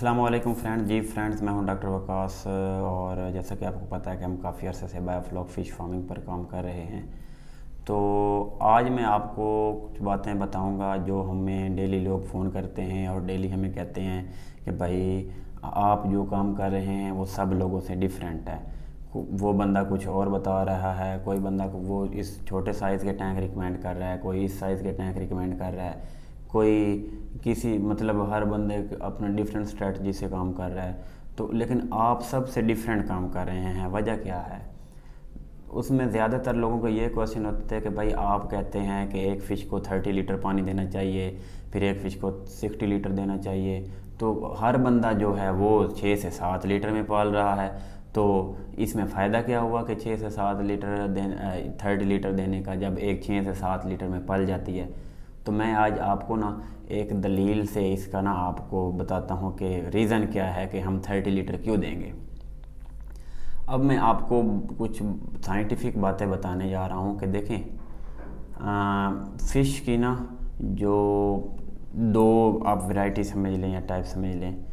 अस्सलामुअलैकुम फ्रेंड्स। जी फ्रेंड्स, मैं हूं डॉक्टर वकास और जैसा कि आपको पता है कि हम काफ़ी अरसे से बायोफ्लॉक फ़िश फार्मिंग पर काम कर रहे हैं। तो आज मैं आपको कुछ बातें बताऊंगा जो हमें डेली लोग फ़ोन करते हैं और डेली हमें कहते हैं कि भाई आप जो काम कर रहे हैं वो सब लोगों से डिफरेंट है। वो बंदा कुछ और बता रहा है, कोई बंदा को वो इस छोटे साइज़ के टैंक रिकमेंड कर रहा है, कोई इस साइज़ के टैंक रिकमेंड कर रहा है, कोई किसी मतलब हर बंदे अपना डिफरेंट स्ट्रेटजी से काम कर रहा है। तो लेकिन आप सब से डिफरेंट काम कर रहे हैं, वजह क्या है? उसमें ज़्यादातर लोगों को ये क्वेश्चन होता है कि भाई आप कहते हैं कि एक फ़िश को 30 लीटर पानी देना चाहिए, फिर एक फ़िश को 60 लीटर देना चाहिए। तो हर बंदा जो है वो 6 से 7 लीटर में पाल रहा है। तो इसमें फ़ायदा क्या हुआ कि 6 से 7 लीटर 30 लीटर देने का, जब एक 6 से 7 लीटर में पल जाती है। तो मैं आज आपको ना एक दलील से इसका ना आपको बताता हूँ कि रीज़न क्या है कि हम 30 लीटर क्यों देंगे। अब मैं आपको कुछ साइंटिफिक बातें बताने जा रहा हूँ कि देखें, फ़िश की ना जो दो आप वैरायटी समझ लें या टाइप समझ लें।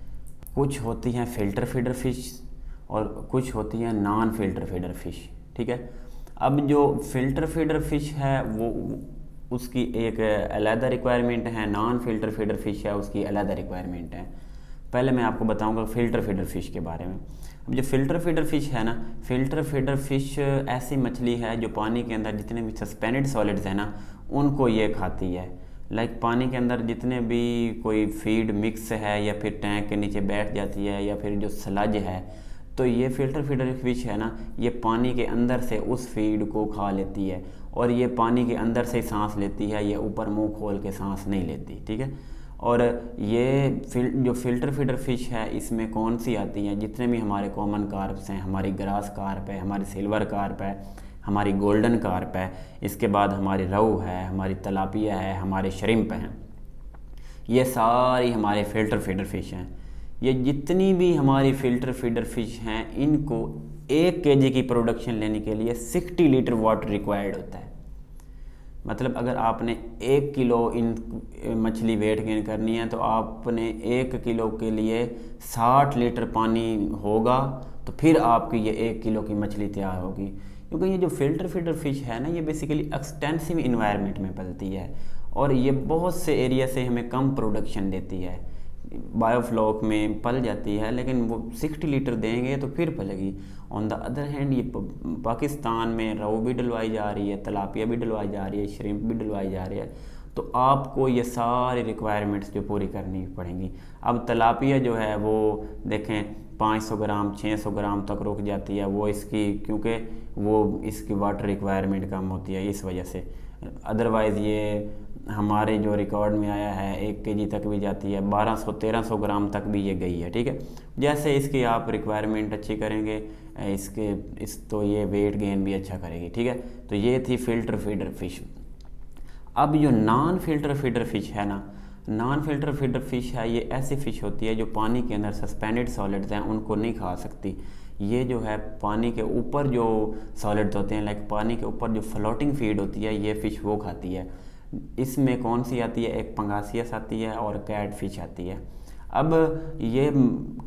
कुछ होती हैं फ़िल्टर फीडर फ़िश और कुछ होती हैं नॉन फ़िल्टर फीडर फ़िश। ठीक है। अब जो फ़िल्टर फीडर फ़िश है वो उसकी एक अलग रिक्वायरमेंट है, नॉन फ़िल्टर फीडर फ़िश है उसकी अलग रिक्वायरमेंट है। पहले मैं आपको बताऊंगा फ़िल्टर फीडर फ़िश के बारे में। अब जो फ़िल्टर फीडर फ़िश है ना, फ़िल्टर फीडर फ़िश ऐसी मछली है जो पानी के अंदर जितने भी सस्पेंडेड सॉलिड्स हैं ना उनको ये खाती है। लाइक पानी के अंदर जितने भी कोई फीड मिक्स है या फिर टैंक के नीचे बैठ जाती है या फिर जो स्लज है, तो ये फ़िल्टर फीडर फिश है ना, ये पानी के अंदर से उस फीड को खा लेती है और ये पानी के अंदर से सांस लेती है, ये ऊपर मुंह खोल के सांस नहीं लेती। ठीक है। और ये जो फ़िल्टर फीडर फिश है इसमें कौन सी आती हैं, जितने भी हमारे कॉमन कार्प्स हैं, हमारी ग्रास कार्प है, हमारी सिल्वर कार्प है, हमारी गोल्डन कार्प है, इसके बाद हमारी रोहू है, हमारी तलापिया है, हमारे श्रिम्प हैं, ये सारी हमारे फ़िल्टर फीडर फिश हैं। ये जितनी भी हमारी फ़िल्टर फीडर फिश हैं इनको 1 kg की प्रोडक्शन लेने के लिए 60 लीटर वाटर रिक्वायर्ड होता है। मतलब अगर आपने 1 किलो इन मछली वेट गेन करनी है तो आपने 1 किलो के लिए 60 लीटर पानी होगा, तो फिर आपकी ये 1 किलो की मछली तैयार होगी। क्योंकि ये जो फ़िल्टर फीडर फिश है ना, ये बेसिकली एक्सटेंसिव इन्वायरमेंट में पलती है और ये बहुत से एरिया से हमें कम प्रोडक्शन देती है। बायोफ्लॉक में पल जाती है लेकिन वो 60 लीटर देंगे तो फिर पलेगी। ऑन द अदर हैंड ये पाकिस्तान में रोहू भी डलवाई जा रही है, तलापिया भी डलवाई जा रही है, श्रिम्प भी डलवाई जा रही है। तो आपको ये सारी रिक्वायरमेंट्स जो पूरी करनी पड़ेंगी। अब तलापिया जो है वो देखें 500 ग्राम 600 ग्राम तक रुक जाती है, वो इसकी क्योंकि वो इसकी वाटर रिक्वायरमेंट कम होती है इस वजह से। अदरवाइज़ ये हमारे जो रिकॉर्ड में आया है 1 kg तक भी जाती है, 1200-1300 ग्राम तक भी ये गई है। ठीक है। जैसे इसकी आप रिक्वायरमेंट अच्छी करेंगे तो ये वेट गेन भी अच्छा करेगी। ठीक है। तो ये थी फ़िल्टर फीडर फिश। अब जो नॉन फ़िल्टर फीडर फिश है ना, नॉन फ़िल्टर फीडर फिश है, ये ऐसी फ़िश होती है जो पानी के अंदर सस्पेंडेड सॉलिड्स हैं उनको नहीं खा सकती। ये जो है पानी के ऊपर जो सॉलिड्स होते हैं, लाइक पानी के ऊपर जो फ्लोटिंग फीड होती है, ये फ़िश वो खाती है। इसमें कौन सी आती है, एक पंगासियस आती है और कैट फिश आती है। अब ये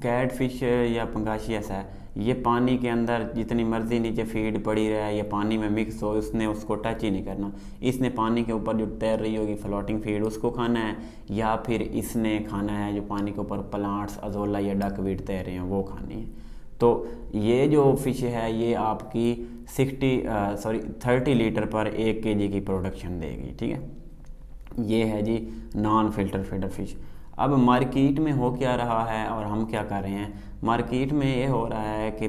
कैट फिश या पंगासियस है, ये पानी के अंदर जितनी मर्जी नीचे फीड पड़ी रहे या पानी में मिक्स हो, उसने उसको टच ही नहीं करना। इसने पानी के ऊपर जो तैर रही होगी फ्लोटिंग फीड उसको खाना है, या फिर इसने खाना है जो पानी के ऊपर प्लांट्स अजोला या डकवीट तैर रहे हैं वो खानी है। तो ये जो फ़िश है ये आपकी 30 लीटर पर 1 kg की प्रोडक्शन देगी। ठीक है। ये है जी नॉन फ़िल्टर फीडर फिश। अब मार्केट में हो क्या रहा है और हम क्या कर रहे हैं, मार्केट में ये हो रहा है कि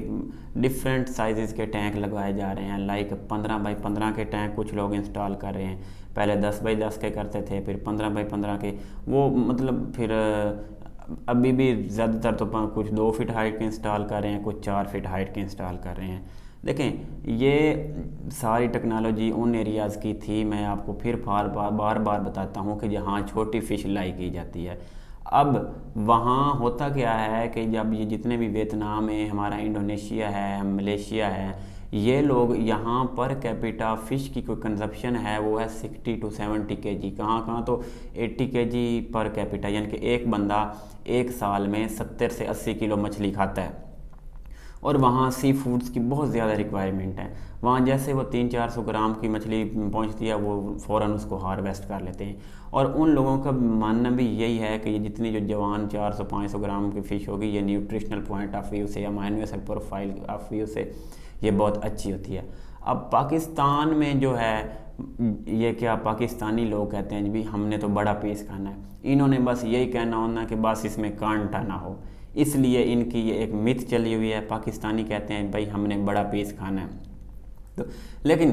डिफरेंट साइज़ के टैंक लगवाए जा रहे हैं। लाइक 15 बाई 15 के टैंक कुछ लोग इंस्टॉल कर रहे हैं, पहले 10 बाई 10 के करते थे, फिर 15 बाई 15 के। वो मतलब फिर अभी भी ज़्यादातर तो कुछ 2 फीट हाइट के इंस्टॉल कर रहे हैं, कुछ 4 फीट हाइट के इंस्टॉल कर रहे हैं। देखें, ये सारी टेक्नोलॉजी उन एरियाज़ की थी, मैं आपको फिर बार बार बताता हूँ कि जहाँ छोटी फ़िश लाई की जाती है। अब वहाँ होता क्या है कि जब ये जितने भी वियतनाम है, हमारा इंडोनेशिया है, मलेशिया है, ये लोग यहाँ पर कैपिटा फ़िश की कोई कंजप्शन है वो है 60 to 70 kg, कहाँ तो 80 kg पर कैपिटा, यानी कि एक बंदा एक साल में 70 से 80 किलो मछली खाता है। और वहाँ सी फूड्स की बहुत ज़्यादा रिक्वायरमेंट है। वहाँ जैसे वो 300-400 ग्राम की मछली पहुँचती है वो फ़ौरन उसको हार्वेस्ट कर लेते हैं। और उन लोगों का मानना भी यही है कि ये जितनी जो जवान 400-500 ग्राम की फ़िश होगी ये न्यूट्रिशनल पॉइंट ऑफ व्यू से या amino acid profile of view से ये बहुत अच्छी होती है। अब पाकिस्तान में जो है ये क्या पाकिस्तानी लोग कहते हैं जी हमने तो बड़ा पीस खाना है, इन्होंने बस यही कहना होना कि बस इसमें कांटा ना हो, इसलिए इनकी ये एक मिथ चली हुई है। पाकिस्तानी कहते हैं भाई हमने बड़ा पीस खाना है, तो लेकिन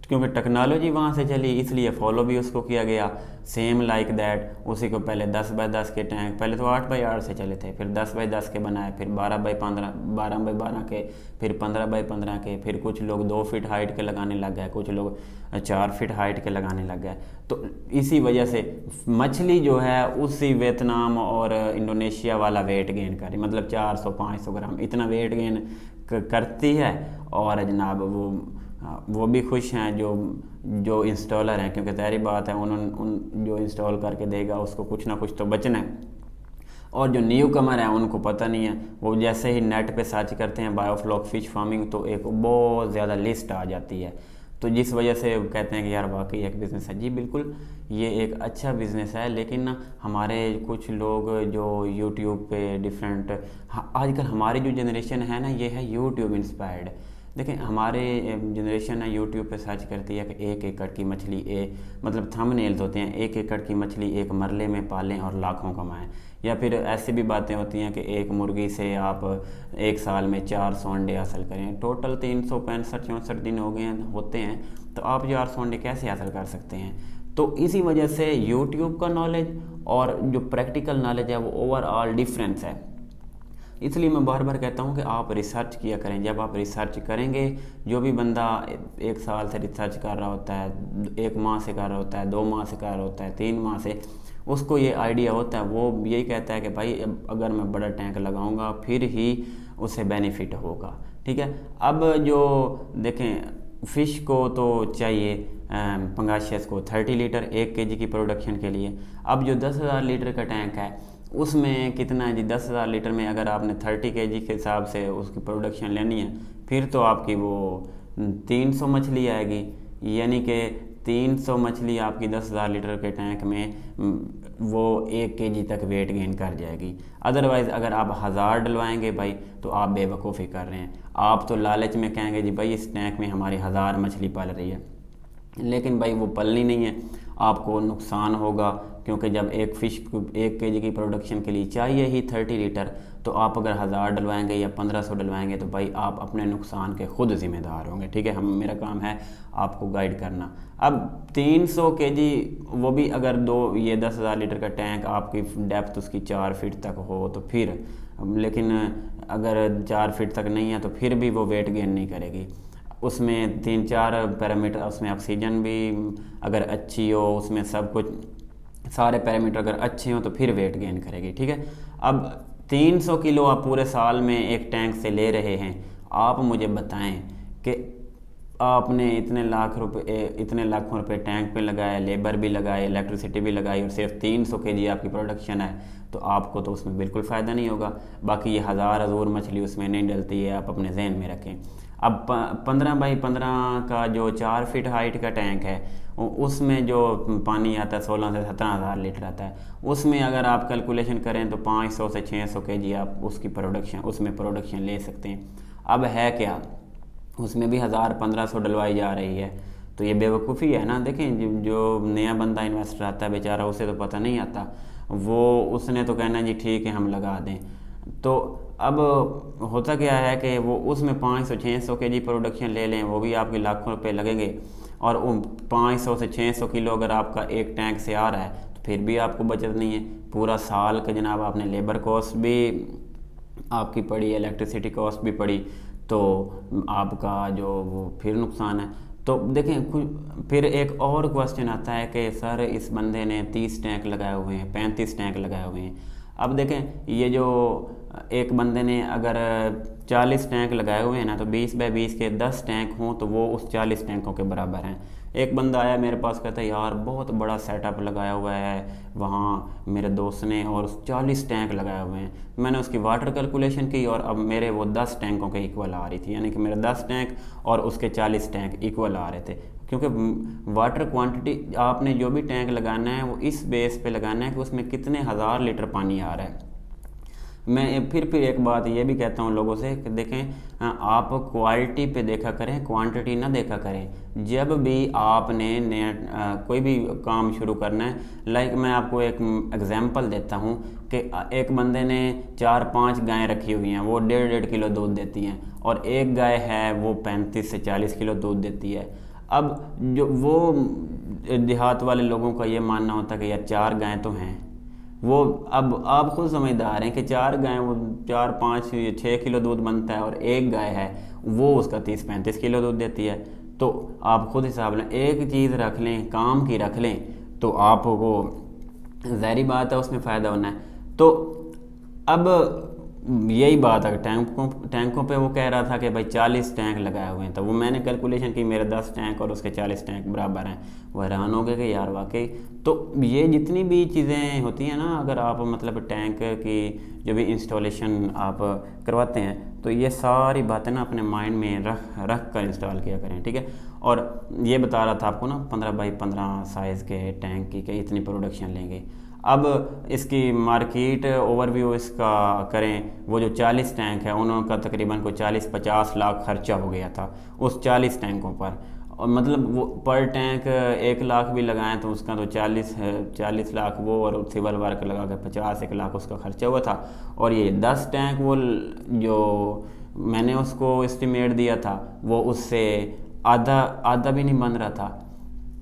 क्योंकि टेक्नोलॉजी वहाँ से चली इसलिए फॉलो भी उसको किया गया। सेम लाइक दैट उसी को पहले 10x10 के टैंक, पहले तो 8x8 से चले थे, फिर 10x10 के बनाए, फिर 12x15, 12x12 के, फिर 15x15 के, फिर कुछ लोग 2 फीट हाइट के लगाने लग गए, कुछ लोग 4 फीट हाइट के लगाने लग गए। तो इसी वजह से मछली जो है उसी वियतनाम और इंडोनेशिया वाला वेट गेन कर रही, मतलब 400-500 ग्राम इतना वेट गेन करती है। और जनाब वो भी खुश हैं जो इंस्टॉलर हैं, क्योंकि ज़ाहिर बात है उन जो इंस्टॉल करके देगा उसको कुछ ना कुछ तो बचना है। और जो न्यू कमर हैं उनको पता नहीं है, वो जैसे ही नेट पे सर्च करते हैं बायोफ्लॉक फ़िश फार्मिंग तो एक बहुत ज़्यादा लिस्ट आ जाती है, तो जिस वजह से कहते हैं कि यार वाकई एक बिज़नेस है। जी बिल्कुल ये एक अच्छा बिज़नेस है, लेकिन ना हमारे कुछ लोग जो यूट्यूब पे डिफरेंट, आजकल हमारी जो जनरेशन है ना ये है यूट्यूब इंस्पायर्ड। देखें हमारे जनरेशन है यूट्यूब पे सर्च करती है कि 1 एकड़ की मछली मतलब थंबनेल्स होते हैं 1 एकड़ की मछली एक मरले में पालें और लाखों कमाएं, या फिर ऐसी भी बातें होती हैं कि एक मुर्गी से आप एक साल में 400 अंडे हासिल करें। टोटल 365-64 दिन होते हैं, तो आप 400 अंडे कैसे हासिल कर सकते हैं? तो इसी वजह से यूट्यूब का नॉलेज और जो प्रैक्टिकल नॉलेज है वो ओवरऑल डिफरेंस है। इसलिए मैं बार बार कहता हूँ कि आप रिसर्च किया करें। जब आप रिसर्च करेंगे, जो भी बंदा 1 साल से रिसर्च कर रहा होता है, 1 माह से कर रहा होता है, 2 माह से कर रहा होता है, 3 माह से, उसको ये आइडिया होता है, वो यही कहता है कि भाई अगर मैं बड़ा टैंक लगाऊंगा फिर ही उसे बेनिफिट होगा। ठीक है, अब जो देखें फ़िश को तो चाहिए पंगाशियस को 30 लीटर 1 kg की प्रोडक्शन के लिए। अब जो 10,000 लीटर का टैंक है उसमें कितना है जी, 10,000 लीटर में अगर आपने 30 kg के हिसाब से उसकी प्रोडक्शन लेनी है फिर तो आपकी वो 300 मछली आएगी, यानी कि 300 मछली आपकी 10,000 लीटर के टैंक में वो 1 kg तक वेट गेन कर जाएगी। अदरवाइज़ अगर आप 1000 डलवाएंगे भाई तो आप बेवकूफ़ी कर रहे हैं। आप तो लालच में कहेंगे जी भाई इस टैंक में हमारी 1000 मछली पल रही है, लेकिन भाई वो पलनी नहीं है, आपको नुकसान होगा। क्योंकि जब एक फ़िश 1 kg की प्रोडक्शन के लिए चाहिए ही 30 लीटर, तो आप अगर 1000 डलवाएंगे या 1500 डलवाएंगे तो भाई आप अपने नुकसान के खुद ज़िम्मेदार होंगे। ठीक है, मेरा काम है आपको गाइड करना। अब 300 kg वो भी अगर ये 10,000 लीटर का टैंक आपकी डेप्थ उसकी 4 फीट तक हो तो फिर, लेकिन अगर 4 फीट तक नहीं है तो फिर भी वो वेट गेन नहीं करेगी। उसमें 3-4 पैरामीटर, उसमें ऑक्सीजन भी अगर अच्छी हो, उसमें सब कुछ सारे पैरामीटर अगर अच्छे हों तो फिर वेट गेन करेगी। ठीक है, अब 300 किलो आप पूरे साल में एक टैंक से ले रहे हैं, आप मुझे बताएं कि आपने इतने लाखों रुपए टैंक पे लगाए, लेबर भी लगाए, इलेक्ट्रिसिटी भी लगाई और सिर्फ 300 kg आपकी प्रोडक्शन है, तो आपको तो उसमें बिल्कुल फ़ायदा नहीं होगा। बाकी ये हज़ार मछली उसमें नहीं डलती है, आप अपने जहन में रखें। अब 15x15 का जो 4 फीट हाइट का टैंक है उसमें जो पानी आता है 16 से 17,000 लीटर आता है, उसमें अगर आप कैलकुलेशन करें तो 500 से 600 kg आप उसमें प्रोडक्शन ले सकते हैं। अब है क्या, उसमें भी 1000-1500 डलवाई जा रही है, तो ये बेवकूफ़ी है ना। देखें जो नया बंदा इन्वेस्टर आता है बेचारा, उसे तो पता नहीं आता, उसने तो कहना जी ठीक है हम लगा दें। तो अब होता क्या है कि वो उसमें 500-600 kg प्रोडक्शन ले लें, वो भी आपके लाखों रुपए लगेंगे, और 500 से 600 किलो अगर आपका एक टैंक से आ रहा है तो फिर भी आपको बचत नहीं है। पूरा साल का जनाब आपने लेबर कॉस्ट भी आपकी पड़ी, इलेक्ट्रिसिटी कॉस्ट भी पड़ी, तो आपका जो वो फिर नुकसान है। तो देखें फिर एक और क्वेश्चन आता है कि सर इस बंदे ने 30 टैंक लगाए हुए हैं, 35 टैंक लगाए हुए हैं। अब देखें ये जो एक बंदे ने अगर 40 टैंक लगाए हुए हैं ना, तो 20 बाय 20 के 10 टैंक हों तो वो उस 40 टैंकों के बराबर हैं। एक बंदा आया मेरे पास, कहता है यार बहुत बड़ा सेटअप लगाया हुआ है वहाँ मेरे दोस्त ने और 40 टैंक लगाए हुए हैं। मैंने उसकी वाटर कैलकुलेशन की और अब मेरे वो 10 टैंकों के इक्वल आ रही थी, यानी कि मेरे 10 टैंक और उसके 40 टैंक इक्वल आ रहे थे। क्योंकि वाटर क्वांटिटी आपने जो भी टैंक लगाना है वो इस बेस पे लगाना है कि उसमें कितने हज़ार लीटर पानी आ रहा है। मैं फिर एक बात ये भी कहता हूँ लोगों से कि देखें, आप क्वालिटी पे देखा करें, क्वांटिटी ना देखा करें। जब भी आपने नया कोई भी काम शुरू करना है, लाइक मैं आपको एक एग्जांपल देता हूँ कि एक बंदे ने 4-5 गायें रखी हुई हैं, वो 1.5 किलो दूध देती हैं, और एक गाय है वो 35 से 40 किलो दूध देती है। अब जो वो देहात वाले लोगों का ये मानना होता है कि यार 4 गायें तो हैं, वो अब आप खुद समझदार हैं कि 4 गायें, वो 4-5-6 किलो दूध बनता है, और एक गाय है वो उसका 30-35 किलो दूध देती है। तो आप खुद हिसाब लें, एक चीज़ रख लें, काम की रख लें, तो आपको ज़ाहिर बात है उसमें फ़ायदा होना है। तो अब यही बात है, टैंकों पे वो कह रहा था कि भाई 40 टैंक लगाए हुए हैं, तो वो मैंने कैलकुलेशन की, मेरे 10 टैंक और उसके 40 टैंक बराबर हैं। वो हैरान हो गए कि यार वाकई। तो ये जितनी भी चीज़ें होती हैं ना, अगर आप मतलब टैंक की जो भी इंस्टॉलेशन आप करवाते हैं, तो ये सारी बातें ना अपने माइंड में रख कर इंस्टॉल किया करें, ठीक है। और ये बता रहा था आपको ना 15 बाई 15 साइज़ के टैंक की कि इतनी प्रोडक्शन लेंगे। अब इसकी मार्केट ओवरव्यू इसका करें, वो जो 40 टैंक है उनका तकरीबन कोई 40-50 लाख खर्चा हो गया था उस 40 टैंकों पर। और मतलब वो पर टैंक 1 लाख भी लगाएं तो उसका तो 40 लाख वो, और सिविल वर्क लगा के 50-1 लाख उसका खर्चा हुआ था। और ये 10 टैंक वो जो मैंने उसको एस्टिमेट दिया था वो उससे आधा भी नहीं बन रहा था।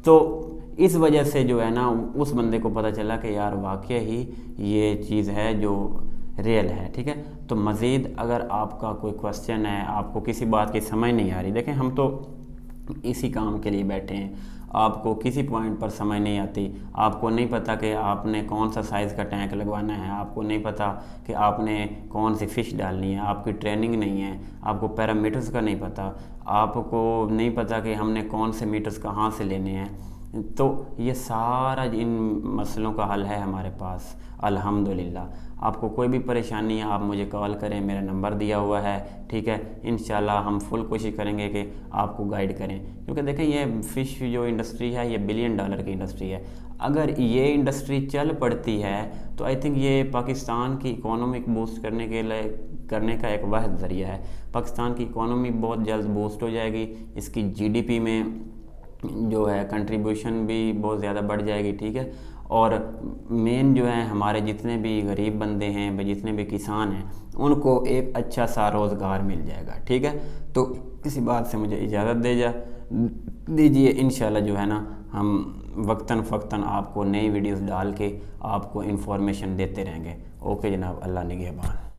तो इस वजह से जो है ना, उस बंदे को पता चला कि यार वाकई ही ये चीज़ है जो रियल है, ठीक है। तो मज़ीद अगर आपका कोई क्वेश्चन है, आपको किसी बात की समझ नहीं आ रही, देखें हम तो इसी काम के लिए बैठे हैं, आपको किसी पॉइंट पर समझ नहीं आती, आपको नहीं पता कि आपने कौन सा साइज़ का टैंक लगवाना है, आपको नहीं पता कि आपने कौन सी फ़िश डालनी है, आपकी ट्रेनिंग नहीं है, आपको पैरामीटर्स का नहीं पता, आपको नहीं पता कि हमने कौन से मीटर्स कहाँ से लेने हैं, तो ये सारा इन मसलों का हल है हमारे पास अल्हम्दुलिल्लाह। आपको कोई भी परेशानी है आप मुझे कॉल करें, मेरा नंबर दिया हुआ है, ठीक है। इंशाल्लाह हम फुल कोशिश करेंगे कि आपको गाइड करें, क्योंकि देखें ये फ़िश जो इंडस्ट्री है ये $1 बिलियन की इंडस्ट्री है। अगर ये इंडस्ट्री चल पड़ती है तो आई थिंक ये पाकिस्तान की इकोनॉमिक बूस्ट करने का एक वाहिद ज़रिया है। पाकिस्तान की इकोनॉमी बहुत जल्द बूस्ट हो जाएगी, इसकी जीडीपी में जो है कंट्रीब्यूशन भी बहुत ज़्यादा बढ़ जाएगी, ठीक है। और मेन जो है हमारे जितने भी गरीब बंदे हैं, जितने भी किसान हैं, उनको एक अच्छा सा रोज़गार मिल जाएगा, ठीक है। तो इसी बात से मुझे इजाज़त दीजिए। इंशाल्लाह जो है ना हम वक्तन फ़क्तन आपको नई वीडियोस डाल के आपको इन्फॉर्मेशन देते रहेंगे। ओके जनाब, अल्लाह निगहबान।